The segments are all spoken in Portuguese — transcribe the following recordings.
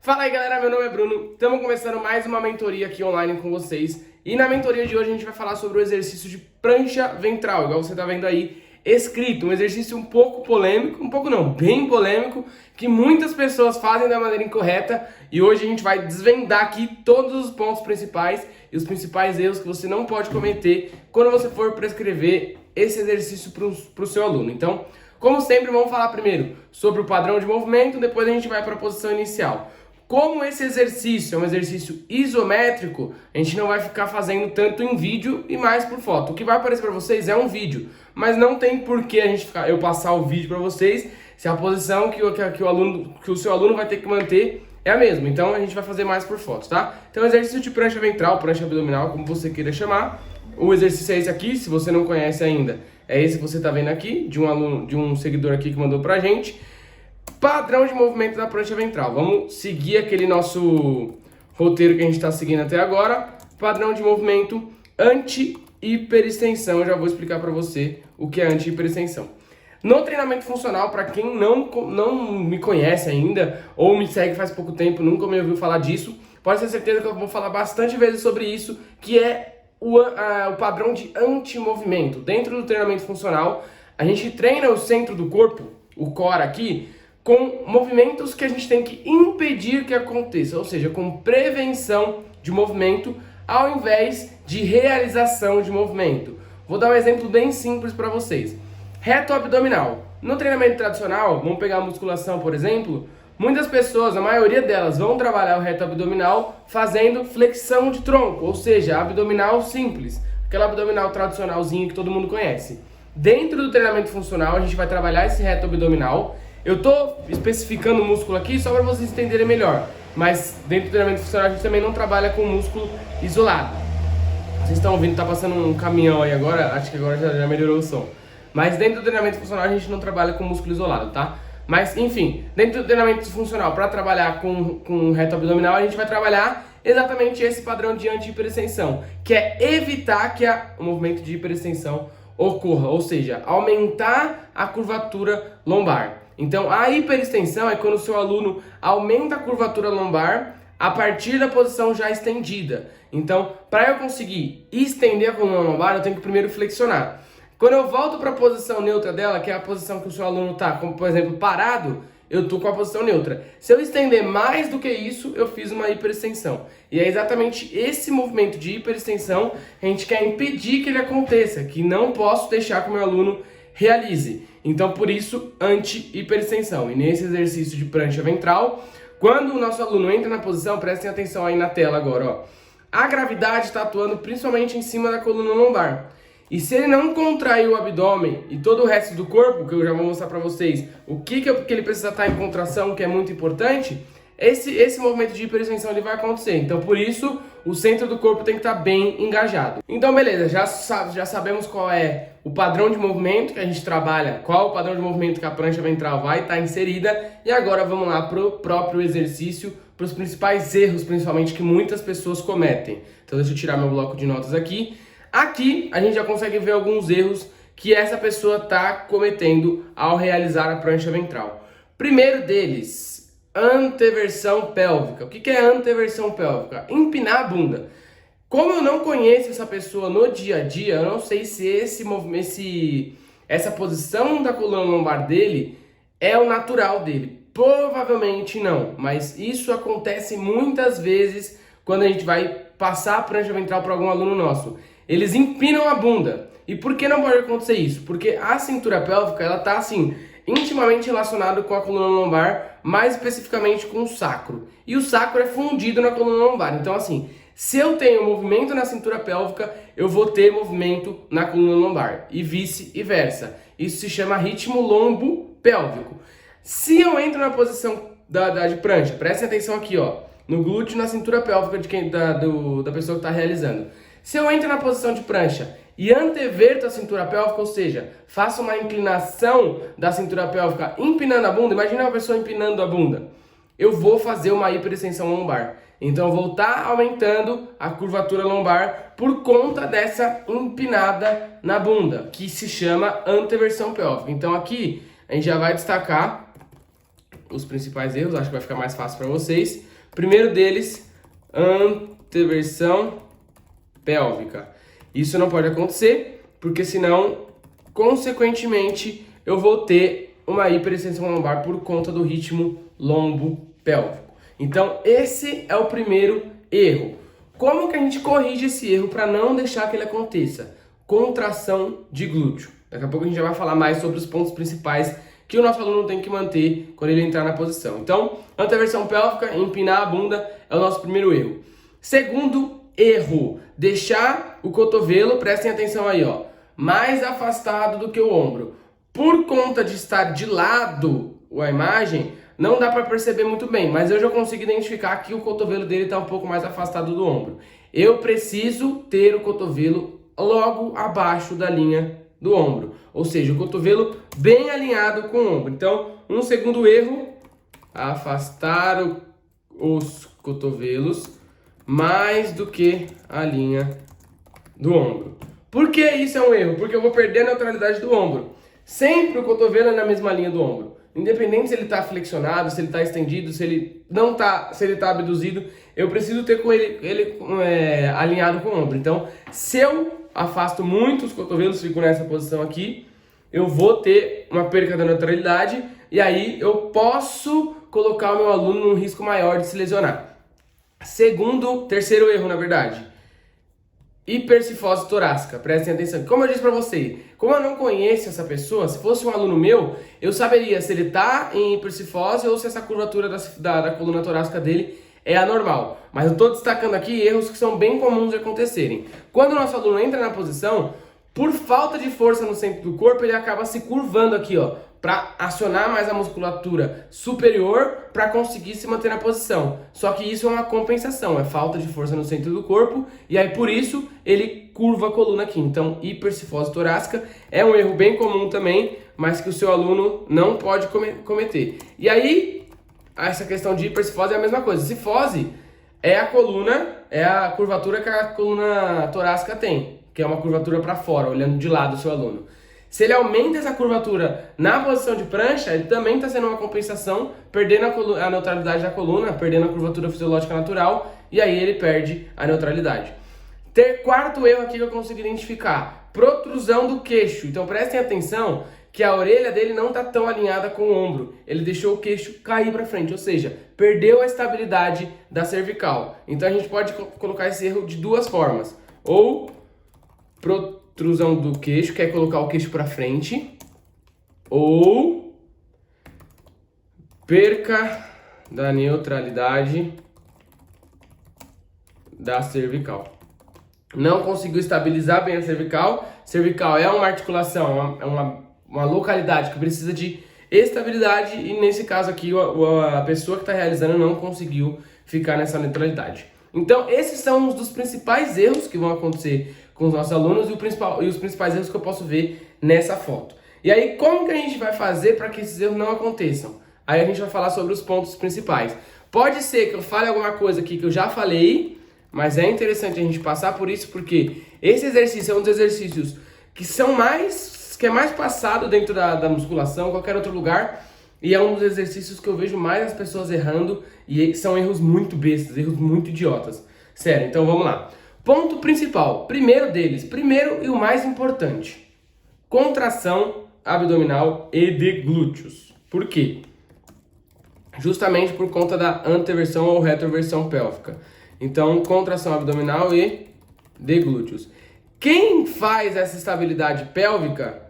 Fala aí galera, meu nome é Bruno, estamos começando mais uma mentoria aqui online com vocês. E na mentoria de hoje a gente vai falar sobre o exercício de prancha ventral, igual você está vendo aí escrito. Um exercício um pouco polêmico, um pouco não, bem polêmico, que muitas pessoas fazem da maneira incorreta. E hoje a gente vai desvendar aqui todos os pontos principais e os principais erros que você não pode cometer quando você for prescrever esse exercício para o seu aluno. Então, como sempre, vamos falar primeiro sobre o padrão de movimento, depois a gente vai para a posição inicial. Como esse exercício é um exercício isométrico, a gente não vai ficar fazendo tanto em vídeo e mais por foto. O que vai aparecer para vocês é um vídeo, mas não tem por que eu passar o vídeo para vocês se a posição que o seu aluno vai ter que manter é a mesma. Então a gente vai fazer mais por foto, tá? Então exercício de prancha ventral, prancha abdominal, como você queira chamar. O exercício é esse aqui, se você não conhece ainda, é esse que você está vendo aqui, de um seguidor aqui que mandou pra gente. Padrão de movimento da prancha ventral. Vamos seguir aquele nosso roteiro que a gente está seguindo até agora. Padrão de movimento anti-hiperextensão. Eu já vou explicar para você o que é anti-hiperextensão. No treinamento funcional, para quem não me conhece ainda ou me segue faz pouco tempo, nunca me ouviu falar disso, pode ter certeza que eu vou falar bastante vezes sobre isso, que é o padrão de anti-movimento. Dentro do treinamento funcional, a gente treina o centro do corpo, o core aqui, com movimentos que a gente tem que impedir que aconteça, ou seja, com prevenção de movimento ao invés de realização de movimento. Vou dar um exemplo bem simples para vocês. Reto abdominal. No treinamento tradicional, vamos pegar a musculação, por exemplo, muitas pessoas, a maioria delas, vão trabalhar o reto abdominal fazendo flexão de tronco, ou seja, abdominal simples, aquela abdominal tradicionalzinha que todo mundo conhece. Dentro do treinamento funcional, a gente vai trabalhar esse reto abdominal. Eu estou especificando o músculo aqui só para vocês entenderem melhor, mas dentro do treinamento funcional a gente também não trabalha com músculo isolado. Vocês estão ouvindo, tá passando um caminhão aí agora, acho que agora já melhorou o som. Mas dentro do treinamento funcional a gente não trabalha com músculo isolado, tá? Mas enfim, dentro do treinamento funcional, para trabalhar com reto abdominal, a gente vai trabalhar exatamente esse padrão de anti-hiperextensão, que é evitar que o movimento de hiperextensão ocorra, ou seja, aumentar a curvatura lombar. Então, a hiperextensão é quando o seu aluno aumenta a curvatura lombar a partir da posição já estendida. Então, para eu conseguir estender a coluna lombar, eu tenho que primeiro flexionar. Quando eu volto para a posição neutra dela, que é a posição que o seu aluno está, como por exemplo, parado, eu estou com a posição neutra. Se eu estender mais do que isso, eu fiz uma hiperextensão. E é exatamente esse movimento de hiperextensão que a gente quer impedir que ele aconteça, que não posso deixar que o meu aluno realize. Então, por isso, anti-hiperextensão. E nesse exercício de prancha ventral, quando o nosso aluno entra na posição, prestem atenção aí na tela agora, ó. A gravidade está atuando principalmente em cima da coluna lombar. E se ele não contrair o abdômen e todo o resto do corpo, que eu já vou mostrar para vocês, o que ele precisa estar em contração, que é muito importante, esse movimento de hiperextensão ele vai acontecer. Então, por isso, o centro do corpo tem que estar bem engajado. Então, beleza, já sabemos qual é o padrão de movimento que a gente trabalha, qual é o padrão de movimento que a prancha ventral vai estar inserida. E agora vamos lá para o próprio exercício, para os principais erros, principalmente, que muitas pessoas cometem. Então, deixa eu tirar meu bloco de notas aqui. Aqui, a gente já consegue ver alguns erros que essa pessoa está cometendo ao realizar a prancha ventral. Primeiro deles, anteversão pélvica. O que é anteversão pélvica? Empinar a bunda. Como eu não conheço essa pessoa no dia a dia, eu não sei se essa posição da coluna lombar dele é o natural dele. Provavelmente não, mas isso acontece muitas vezes quando a gente vai passar a prancha ventral para algum aluno nosso. Eles empinam a bunda. E por que não pode acontecer isso? Porque a cintura pélvica, ela tá assim, intimamente relacionada com a coluna lombar, mais especificamente com o sacro. E o sacro é fundido na coluna lombar. Então assim, se eu tenho movimento na cintura pélvica, eu vou ter movimento na coluna lombar. E vice-versa. Isso se chama ritmo lombo-pélvico. Se eu entro na posição de prancha, prestem atenção aqui, ó, no glúteo, na cintura pélvica da pessoa que está realizando. Se eu entro na posição de prancha e anteverto a cintura pélvica, ou seja, faço uma inclinação da cintura pélvica empinando a bunda, imagina uma pessoa empinando a bunda, eu vou fazer uma hiperextensão lombar. Então eu vou estar aumentando a curvatura lombar por conta dessa empinada na bunda, que se chama anteversão pélvica. Então aqui a gente já vai destacar os principais erros, acho que vai ficar mais fácil para vocês. Primeiro deles, anteversão pélvica. Isso não pode acontecer, porque senão, consequentemente, eu vou ter uma hiperextensão lombar por conta do ritmo lombo-pélvico. Então, esse é o primeiro erro. Como que a gente corrige esse erro para não deixar que ele aconteça? Contração de glúteo. Daqui a pouco a gente já vai falar mais sobre os pontos principais que o nosso aluno tem que manter quando ele entrar na posição. Então, anteversão pélvica, empinar a bunda é o nosso primeiro erro. Segundo erro, deixar o cotovelo, prestem atenção aí, ó, mais afastado do que o ombro. Por conta de estar de lado a imagem, não dá para perceber muito bem, mas eu já consigo identificar que o cotovelo dele está um pouco mais afastado do ombro. Eu preciso ter o cotovelo logo abaixo da linha do ombro, ou seja, o cotovelo bem alinhado com o ombro. Então, um segundo erro, afastar os cotovelos mais do que a linha do ombro. Por que isso é um erro? Porque eu vou perder a neutralidade do ombro. Sempre o cotovelo é na mesma linha do ombro. Independente se ele está flexionado, se ele está estendido, se ele não tá, se ele está abduzido, eu preciso ter com ele alinhado com o ombro. Então, se eu afasto muito os cotovelos, fico nessa posição aqui, eu vou ter uma perca da neutralidade e aí eu posso colocar o meu aluno num risco maior de se lesionar. Terceiro erro, na verdade, hipercifose torácica. Prestem atenção. Como eu disse para você, como eu não conheço essa pessoa, se fosse um aluno meu, eu saberia se ele está em hipercifose ou se essa curvatura da coluna torácica dele é anormal. Mas eu estou destacando aqui erros que são bem comuns de acontecerem. Quando o nosso aluno entra na posição, por falta de força no centro do corpo, ele acaba se curvando aqui, ó, para acionar mais a musculatura superior para conseguir se manter na posição. Só que isso é uma compensação, é falta de força no centro do corpo e aí por isso ele curva a coluna aqui. Então, hipercifose torácica é um erro bem comum também, mas que o seu aluno não pode cometer. E aí, essa questão de hipercifose é a mesma coisa. Cifose é a curvatura que a coluna torácica tem, que é uma curvatura para fora, olhando de lado o seu aluno. Se ele aumenta essa curvatura na posição de prancha, ele também está sendo uma compensação, perdendo a neutralidade da coluna, perdendo a curvatura fisiológica natural, e aí ele perde a neutralidade. Quarto erro aqui que eu consigo identificar, protrusão do queixo. Então prestem atenção que a orelha dele não está tão alinhada com o ombro, ele deixou o queixo cair para frente, ou seja, perdeu a estabilidade da cervical. Então a gente pode colocar esse erro de duas formas, ou protrusão do queixo, que é colocar o queixo para frente, ou perca da neutralidade da cervical. Não conseguiu estabilizar bem a cervical. Cervical é uma articulação, é uma localidade que precisa de estabilidade e nesse caso aqui a pessoa que está realizando não conseguiu ficar nessa neutralidade. Então esses são um dos principais erros que vão acontecer com os nossos alunos e os principais erros que eu posso ver nessa foto. E aí, como que a gente vai fazer para que esses erros não aconteçam? Aí a gente vai falar sobre os pontos principais. Pode ser que eu fale alguma coisa aqui que eu já falei, mas é interessante a gente passar por isso, porque esse exercício é um dos exercícios que é mais passado dentro da musculação, qualquer outro lugar, e é um dos exercícios que eu vejo mais as pessoas errando, e são erros muito bestas, erros muito idiotas. Sério, então vamos lá. Ponto principal, primeiro e o mais importante, contração abdominal e de glúteos. Por quê? Justamente por conta da anteversão ou retroversão pélvica. Então, contração abdominal e de glúteos. Quem faz essa estabilidade pélvica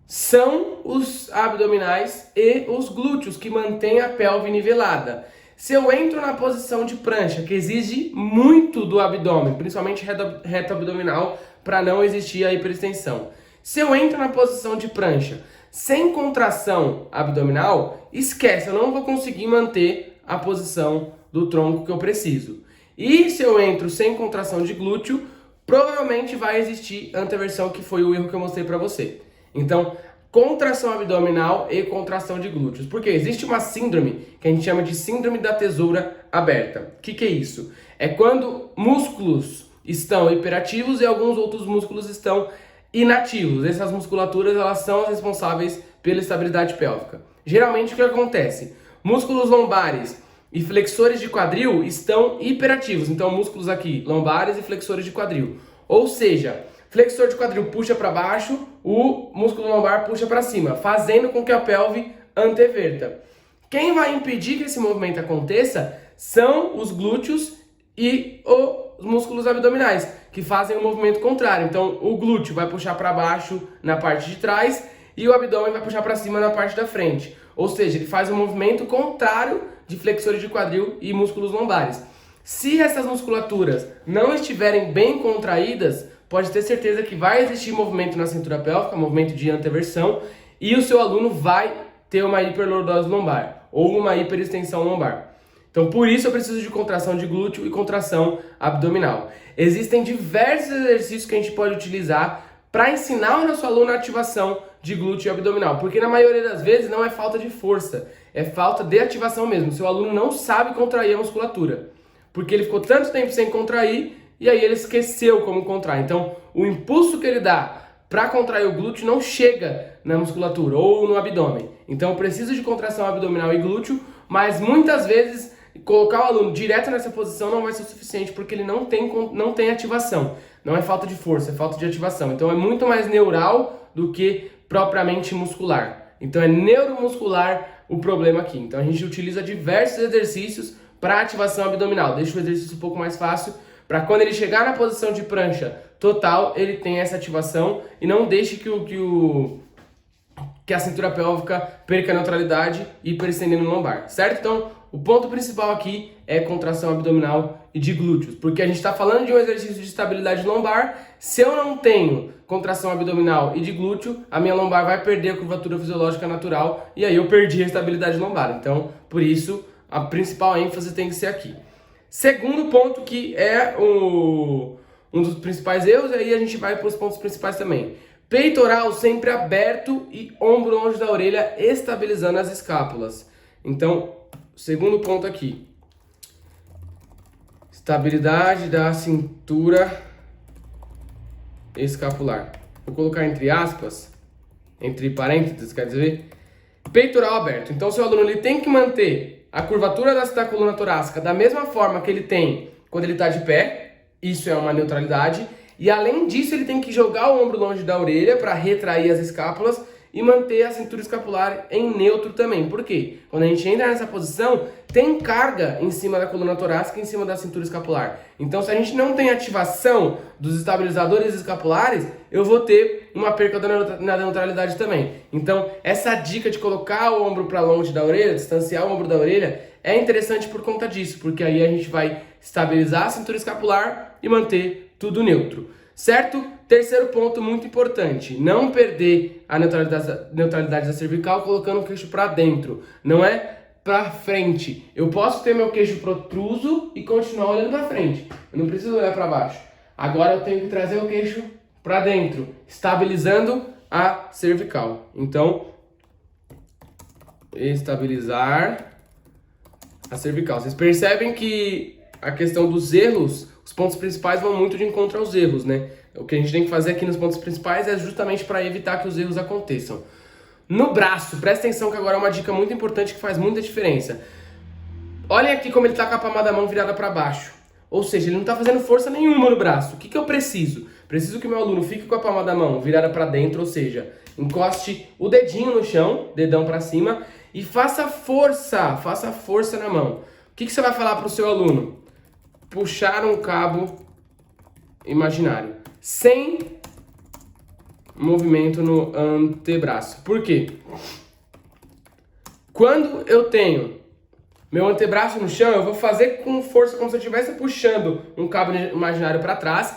são os abdominais e os glúteos, que mantêm a pelve nivelada. Se eu entro na posição de prancha, que exige muito do abdômen, principalmente reto abdominal, para não existir a hiperextensão. Se eu entro na posição de prancha sem contração abdominal, esquece, eu não vou conseguir manter a posição do tronco que eu preciso. E se eu entro sem contração de glúteo, provavelmente vai existir anteversão, que foi o erro que eu mostrei para você. Então, contração abdominal e contração de glúteos. Porque existe uma síndrome que a gente chama de síndrome da tesoura aberta. O que é isso? É quando músculos estão hiperativos e alguns outros músculos estão inativos. Essas musculaturas, elas são as responsáveis pela estabilidade pélvica. Geralmente o que acontece? Músculos lombares e flexores de quadril estão hiperativos. Então, músculos aqui, lombares e flexores de quadril. Ou seja, flexor de quadril puxa para baixo, o músculo lombar puxa para cima, fazendo com que a pelve anteverta. Quem vai impedir que esse movimento aconteça são os glúteos e os músculos abdominais, que fazem o movimento contrário. Então, o glúteo vai puxar para baixo na parte de trás e o abdômen vai puxar para cima na parte da frente. Ou seja, ele faz um movimento contrário de flexores de quadril e músculos lombares. Se essas musculaturas não estiverem bem contraídas, pode ter certeza que vai existir movimento na cintura pélvica, movimento de anteversão, e o seu aluno vai ter uma hiperlordose lombar ou uma hiperextensão lombar. Então, por isso eu preciso de contração de glúteo e contração abdominal. Existem diversos exercícios que a gente pode utilizar para ensinar o nosso aluno a ativação de glúteo e abdominal, porque na maioria das vezes não é falta de força, é falta de ativação mesmo. Seu aluno não sabe contrair a musculatura, porque ele ficou tanto tempo sem contrair e aí ele esqueceu como contrair. Então, o impulso que ele dá para contrair o glúteo não chega na musculatura ou no abdômen. Então, eu preciso de contração abdominal e glúteo, mas muitas vezes colocar o aluno direto nessa posição não vai ser o suficiente, porque ele não tem ativação. Não é falta de força, é falta de ativação. Então, é muito mais neural do que propriamente muscular. Então, é neuromuscular o problema aqui. Então, a gente utiliza diversos exercícios para ativação abdominal. Deixa o exercício um pouco mais fácil, para quando ele chegar na posição de prancha total, ele tem essa ativação e não deixe que a cintura pélvica perca a neutralidade e hiperestendendo no lombar, certo? Então, o ponto principal aqui é contração abdominal e de glúteos, porque a gente está falando de um exercício de estabilidade lombar. Se eu não tenho contração abdominal e de glúteo, a minha lombar vai perder a curvatura fisiológica natural e aí eu perdi a estabilidade lombar. Então, por isso, a principal ênfase tem que ser aqui. Segundo ponto, que é um dos principais erros, e aí a gente vai para os pontos principais também. Peitoral sempre aberto e ombro longe da orelha, estabilizando as escápulas. Então, segundo ponto aqui. Estabilidade da cintura escapular. Vou colocar entre aspas, entre parênteses, quer dizer, peitoral aberto. Então, seu aluno ele tem que manter a curvatura da coluna torácica da mesma forma que ele tem quando ele está de pé. Isso é uma neutralidade. E além disso, ele tem que jogar o ombro longe da orelha para retrair as escápulas e manter a cintura escapular em neutro também. Por quê? Quando a gente entra nessa posição, tem carga em cima da coluna torácica e em cima da cintura escapular. Então, se a gente não tem ativação dos estabilizadores escapulares, eu vou ter uma perca na neutralidade também. Então, essa dica de colocar o ombro para longe da orelha, distanciar o ombro da orelha, é interessante por conta disso, porque aí a gente vai estabilizar a cintura escapular e manter tudo neutro. Certo? Terceiro ponto muito importante, não perder a neutralidade da cervical colocando o queixo para dentro, não é para frente. Eu posso ter meu queixo protruso e continuar olhando para frente, eu não preciso olhar para baixo. Agora eu tenho que trazer o queixo para dentro, estabilizando a cervical. Então, estabilizar a cervical. Vocês percebem que a questão dos erros, os pontos principais vão muito de encontro aos erros, né? O que a gente tem que fazer aqui nos pontos principais é justamente para evitar que os erros aconteçam. No braço, presta atenção que agora é uma dica muito importante que faz muita diferença. Olhem aqui como ele está com a palma da mão virada para baixo. Ou seja, ele não está fazendo força nenhuma no braço. O que eu preciso? Preciso que meu aluno fique com a palma da mão virada para dentro, ou seja, encoste o dedinho no chão, dedão para cima, e faça força na mão. O que você vai falar para o seu aluno? Puxar um cabo imaginário, sem movimento no antebraço. Por quê? Quando eu tenho meu antebraço no chão, eu vou fazer com força, como se eu estivesse puxando um cabo imaginário para trás.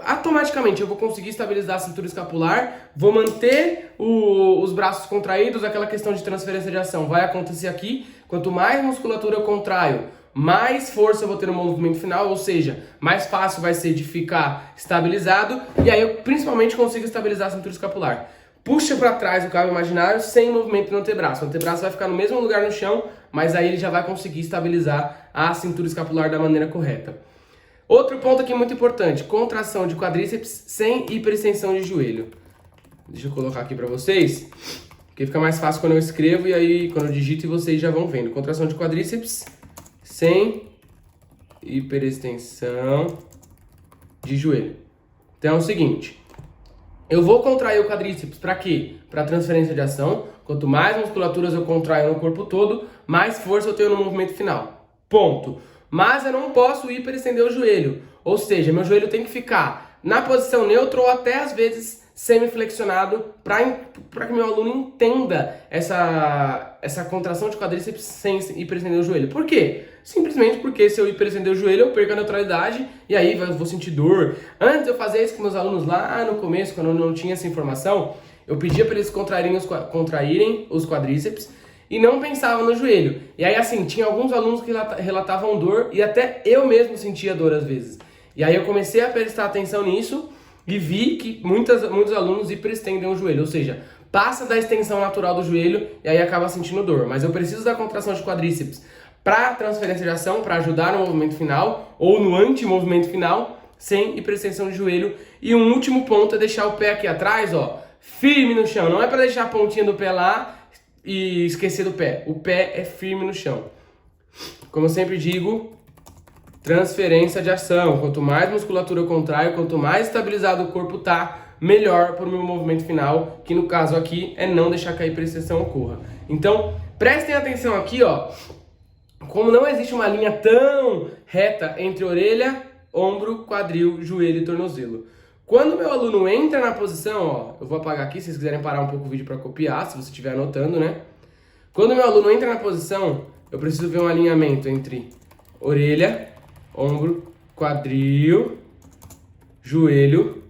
Automaticamente eu vou conseguir estabilizar a cintura escapular, vou manter os braços contraídos, aquela questão de transferência de ação vai acontecer aqui. Quanto mais musculatura eu contraio, mais força eu vou ter no movimento final, ou seja, mais fácil vai ser de ficar estabilizado, e aí eu principalmente consigo estabilizar a cintura escapular. Puxa para trás o cabo imaginário sem movimento no antebraço. O antebraço vai ficar no mesmo lugar no chão, mas aí ele já vai conseguir estabilizar a cintura escapular da maneira correta. Outro ponto aqui muito importante, contração de quadríceps sem hiperextensão de joelho. Deixa eu colocar aqui para vocês, porque fica mais fácil quando eu escrevo e aí quando eu digito e vocês já vão vendo. Contração de quadríceps sem hiperextensão de joelho. Então é o seguinte, eu vou contrair o quadríceps para quê? Para transferência de ação. Quanto mais musculaturas eu contraio no corpo todo, mais força eu tenho no movimento final. Ponto. Mas eu não posso hiperestender o joelho. Ou seja, meu joelho tem que ficar na posição neutra ou até às vezes semiflexionado para que meu aluno entenda essa contração de quadríceps sem hiperestender o joelho. Por quê? Simplesmente porque se eu hiperestender o joelho, eu perco a neutralidade e aí eu vou sentir dor. Antes eu fazia isso com meus alunos lá no começo, quando eu não tinha essa informação, eu pedia para eles contraírem os quadríceps e não pensavam no joelho. E aí assim, tinha alguns alunos que relatavam dor e até eu mesmo sentia dor às vezes. E aí eu comecei a prestar atenção nisso e vi que muitos alunos hiperestendem o joelho, ou seja, passa da extensão natural do joelho e aí acaba sentindo dor. Mas eu preciso da contração de quadríceps para transferência de ação, para ajudar no movimento final ou no anti-movimento final, sem hiperextensão de joelho. E um último ponto é deixar o pé aqui atrás, ó, firme no chão. Não é para deixar a pontinha do pé lá e esquecer do pé. O pé é firme no chão. Como eu sempre digo, transferência de ação. Quanto mais musculatura eu contraio, quanto mais estabilizado o corpo tá, melhor para o meu movimento final, que no caso aqui é não deixar que a hiperextensão ocorra. Então, prestem atenção aqui, ó. Como não existe uma linha tão reta entre orelha, ombro, quadril, joelho e tornozelo. Quando meu aluno entra na posição, ó, eu vou apagar aqui se vocês quiserem parar um pouco o vídeo para copiar, se você estiver anotando, né? Quando meu aluno entra na posição, eu preciso ver um alinhamento entre orelha, ombro, quadril, joelho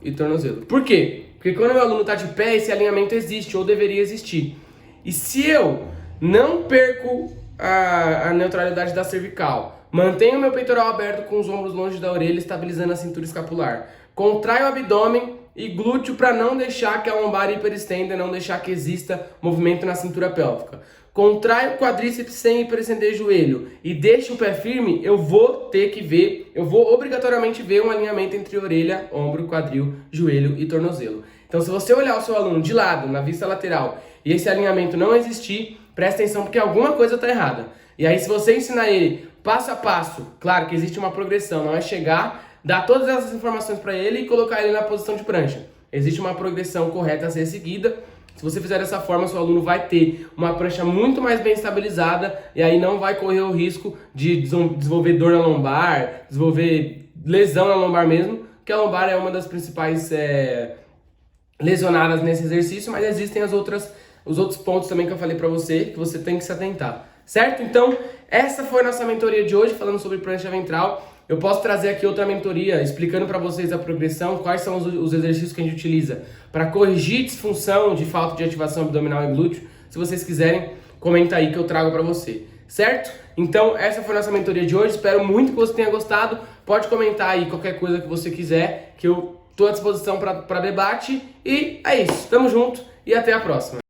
e tornozelo. Por quê? Porque quando meu aluno está de pé, esse alinhamento existe ou deveria existir. E se eu não perco a neutralidade da cervical, mantenho meu peitoral aberto com os ombros longe da orelha, estabilizando a cintura escapular, contraio o abdômen e glúteo para não deixar que a lombar hiperestenda, não deixar que exista movimento na cintura pélvica, contraio o quadríceps sem hiperestender joelho e deixo o pé firme, eu vou obrigatoriamente ver um alinhamento entre orelha, ombro, quadril, joelho e tornozelo. Então se você olhar o seu aluno de lado, na vista lateral, e esse alinhamento não existir, presta atenção porque alguma coisa está errada. E aí se você ensinar ele passo a passo, claro que existe uma progressão, não é chegar, dar todas essas informações para ele e colocar ele na posição de prancha. Existe uma progressão correta a ser seguida. Se você fizer dessa forma, seu aluno vai ter uma prancha muito mais bem estabilizada e aí não vai correr o risco de desenvolver dor na lombar, desenvolver lesão na lombar mesmo, que a lombar é uma das principais lesionadas nesse exercício, mas existem os outros pontos também que eu falei pra você, que você tem que se atentar, certo? Então, essa foi a nossa mentoria de hoje, falando sobre prancha ventral. Eu posso trazer aqui outra mentoria, explicando pra vocês a progressão, quais são os exercícios que a gente utiliza para corrigir disfunção de falta de ativação abdominal e glúteo. Se vocês quiserem, comenta aí que eu trago pra você, certo? Então, essa foi a nossa mentoria de hoje, espero muito que você tenha gostado. Pode comentar aí qualquer coisa que você quiser, que eu tô à disposição para debate. E é isso, tamo junto e até a próxima.